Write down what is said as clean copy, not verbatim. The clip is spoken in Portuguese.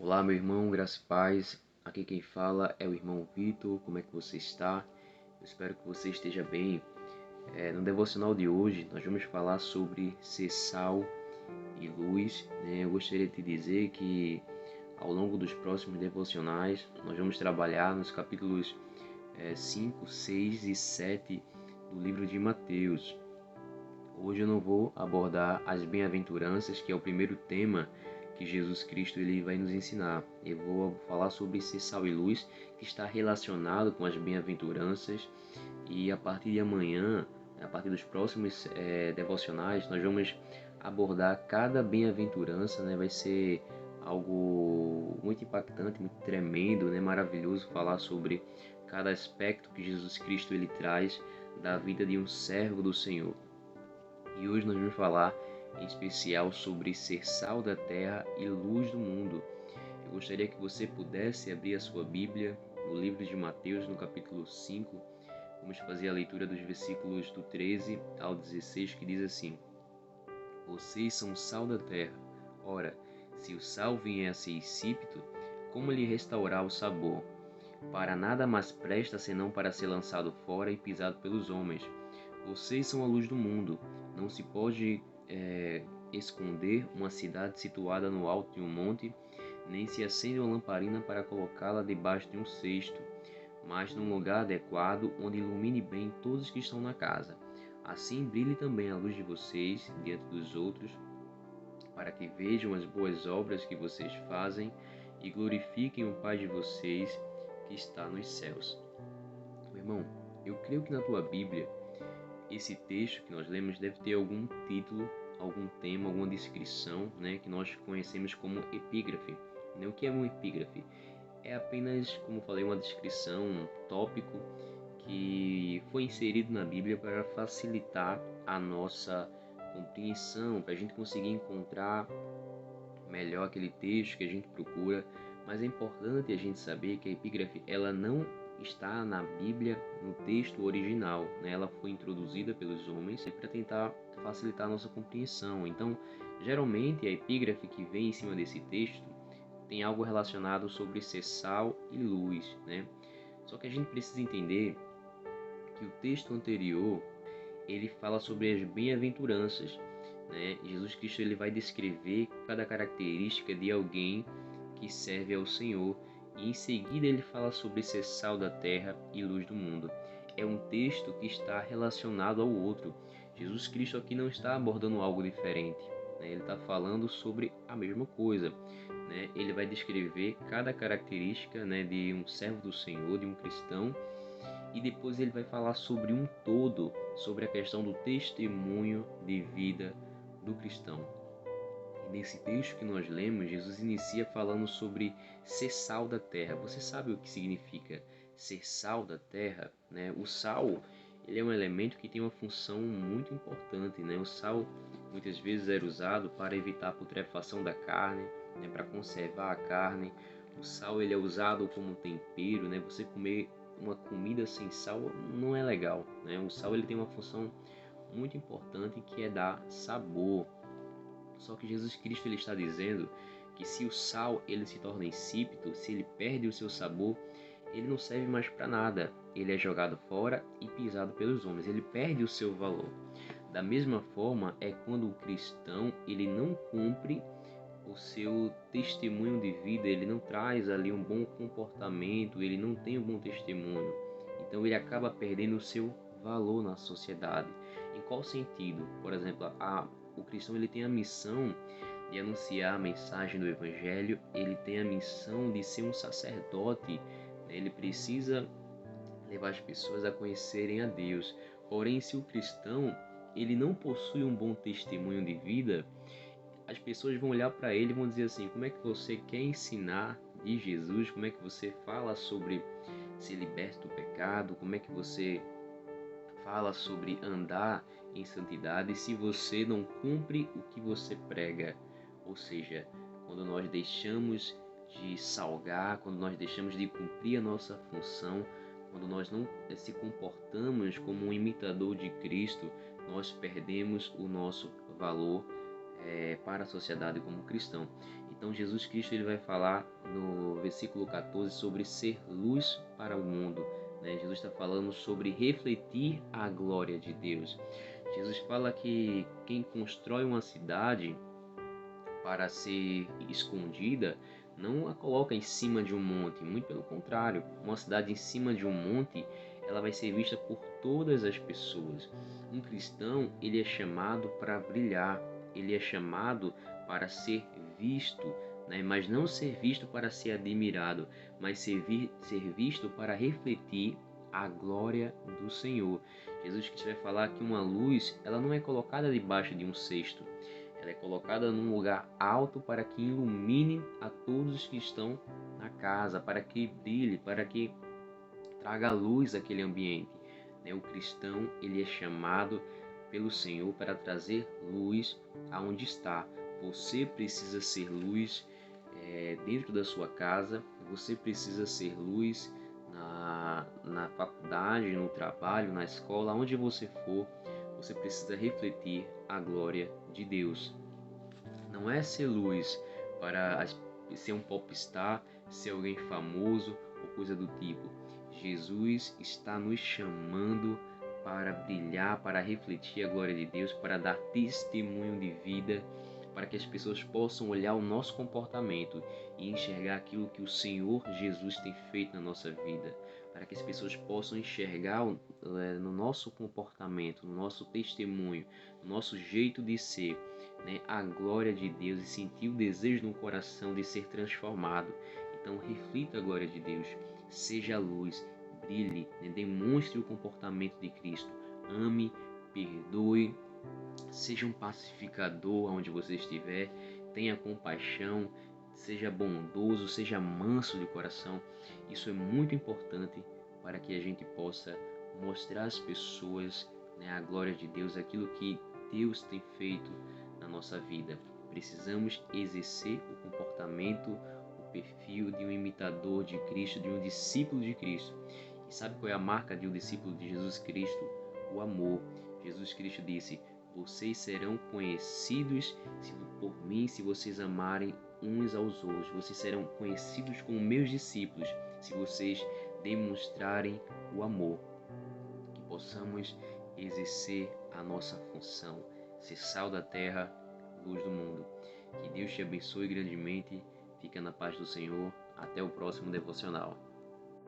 Olá, meu irmão, graça e paz. Aqui quem fala é o irmão Vitor. Como é que você está? Eu espero que você esteja bem. No devocional de hoje, nós vamos falar sobre ser sal e luz, né? Eu gostaria de te dizer que ao longo dos próximos devocionais, nós vamos trabalhar nos capítulos 5, 6 e 7 do livro de Mateus. Hoje eu não vou abordar as bem-aventuranças, que é o primeiro tema que Jesus Cristo ele vai nos ensinar. Eu vou falar sobre ser sal e luz, que está relacionado com as bem-aventuranças. E a partir de amanhã, a partir dos próximos devocionais, nós vamos abordar cada bem-aventurança, né? Vai ser algo muito impactante, muito tremendo, né? Maravilhoso falar sobre cada aspecto que Jesus Cristo ele traz da vida de um servo do Senhor. E hoje nós vamos falar em especial sobre ser sal da terra e luz do mundo. Eu gostaria que você pudesse abrir a sua Bíblia no livro de Mateus, no capítulo 5. Vamos fazer a leitura dos versículos do 13 ao 16, que diz assim: Vocês são o sal da terra. Ora, se o sal vier a ser insípido, como lhe restaurar o sabor? Para nada mais presta senão para ser lançado fora e pisado pelos homens. Vocês são a luz do mundo. Não se pode esconder uma cidade situada no alto de um monte, nem se acende uma lamparina para colocá-la debaixo de um cesto, mas num lugar adequado, onde ilumine bem todos os que estão na casa. Assim brilhe também a luz de vocês diante dos outros, para que vejam as boas obras que vocês fazem e glorifiquem o Pai de vocês que está nos céus. Meu irmão, eu creio que na tua Bíblia esse texto que nós lemos deve ter algum título, algum tema, alguma descrição, né, que nós conhecemos como epígrafe. Né? O que é um epígrafe? É apenas, como falei, uma descrição, um tópico que foi inserido na Bíblia para facilitar a nossa compreensão, para a gente conseguir encontrar melhor aquele texto que a gente procura. Mas é importante a gente saber que a epígrafe ela não está na Bíblia no texto original, né? Ela foi introduzida pelos homens para tentar facilitar a nossa compreensão. Então, geralmente a epígrafe que vem em cima desse texto tem algo relacionado sobre ser sal e luz, né? Só que a gente precisa entender que o texto anterior ele fala sobre as bem-aventuranças, né? Jesus Cristo ele vai descrever cada característica de alguém que serve ao Senhor e em seguida ele fala sobre ser sal da terra e luz do mundo. É um texto que está relacionado ao outro. Jesus Cristo aqui não está abordando algo diferente, né? Ele está falando sobre a mesma coisa, né? Ele vai descrever cada característica, né, de um servo do Senhor, de um cristão, e depois ele vai falar sobre um todo, sobre a questão do testemunho de vida do cristão. E nesse texto que nós lemos, Jesus inicia falando sobre ser sal da terra. Você sabe o que significa ser sal da terra, né? O sal, ele é um elemento que tem uma função muito importante, né? O sal muitas vezes era usado para evitar a putrefação da carne, né? Para conservar a carne. O sal ele é usado como tempero, né? Você comer uma comida sem sal não é legal, né? O sal ele tem uma função muito importante que é dar sabor. Só que Jesus Cristo ele está dizendo que se o sal ele se torna insípido, se ele perde o seu sabor, ele não serve mais para nada. Ele é jogado fora e pisado pelos homens. Ele perde o seu valor. Da mesma forma é quando o cristão ele não cumpre o seu testemunho de vida, ele não traz ali um bom comportamento, ele não tem um bom testemunho. Então ele acaba perdendo o seu valor na sociedade. Em qual sentido? Por exemplo, o cristão ele tem a missão de anunciar a mensagem do Evangelho, ele tem a missão de ser um sacerdote, né? Ele precisa levar as pessoas a conhecerem a Deus. Porém, se o cristão ele não possui um bom testemunho de vida, as pessoas vão olhar para ele e vão dizer assim: como é que você quer ensinar de Jesus? Como é que você fala sobre ser liberto do pecado? Como é que você fala sobre andar em santidade se você não cumpre o que você prega? Ou seja, quando nós deixamos de salgar, quando nós deixamos de cumprir a nossa função, quando nós não se comportamos como um imitador de Cristo, nós perdemos o nosso valor para a sociedade como cristão. Então Jesus Cristo ele vai falar no versículo 14 sobre ser luz para o mundo. Jesus está falando sobre refletir a glória de Deus. Jesus fala que quem constrói uma cidade para ser escondida não a coloca em cima de um monte, muito pelo contrário, uma cidade em cima de um monte ela vai ser vista por todas as pessoas. Um cristão ele é chamado para brilhar, ele é chamado para ser visto, mas não ser visto para ser admirado, mas ser visto para refletir a glória do Senhor. Jesus Cristo vai falar que uma luz ela não é colocada debaixo de um cesto, ela é colocada num lugar alto para que ilumine a todos os que estão na casa, para que brilhe, para que traga luz àquele ambiente. O cristão ele é chamado pelo Senhor para trazer luz aonde está. Você precisa ser luz dentro da sua casa, você precisa ser luz na faculdade, no trabalho, na escola, onde você for, você precisa refletir a glória de Deus. Não é ser luz para ser um popstar, ser alguém famoso ou coisa do tipo. Jesus está nos chamando para brilhar, para refletir a glória de Deus, para dar testemunho de vida, para que as pessoas possam olhar o nosso comportamento e enxergar aquilo que o Senhor Jesus tem feito na nossa vida, para que as pessoas possam enxergar no nosso comportamento, no nosso testemunho, no nosso jeito de ser, a glória de Deus e sentir o desejo no coração de ser transformado. Então reflita a glória de Deus, seja luz, brilhe, demonstre o comportamento de Cristo, ame, perdoe, seja um pacificador onde você estiver, tenha compaixão, seja bondoso, seja manso de coração. Isso é muito importante para que a gente possa mostrar às pessoas a glória de Deus, aquilo que Deus tem feito na nossa vida. Precisamos exercer o comportamento, o perfil de um imitador de Cristo, de um discípulo de Cristo. E sabe qual é a marca de um discípulo de Jesus Cristo? O amor. Jesus Cristo disse: vocês serão conhecidos por mim se vocês amarem uns aos outros. Vocês serão conhecidos como meus discípulos se vocês demonstrarem o amor. Que possamos exercer a nossa função, ser sal da terra, luz do mundo. Que Deus te abençoe grandemente. Fica na paz do Senhor. Até o próximo devocional.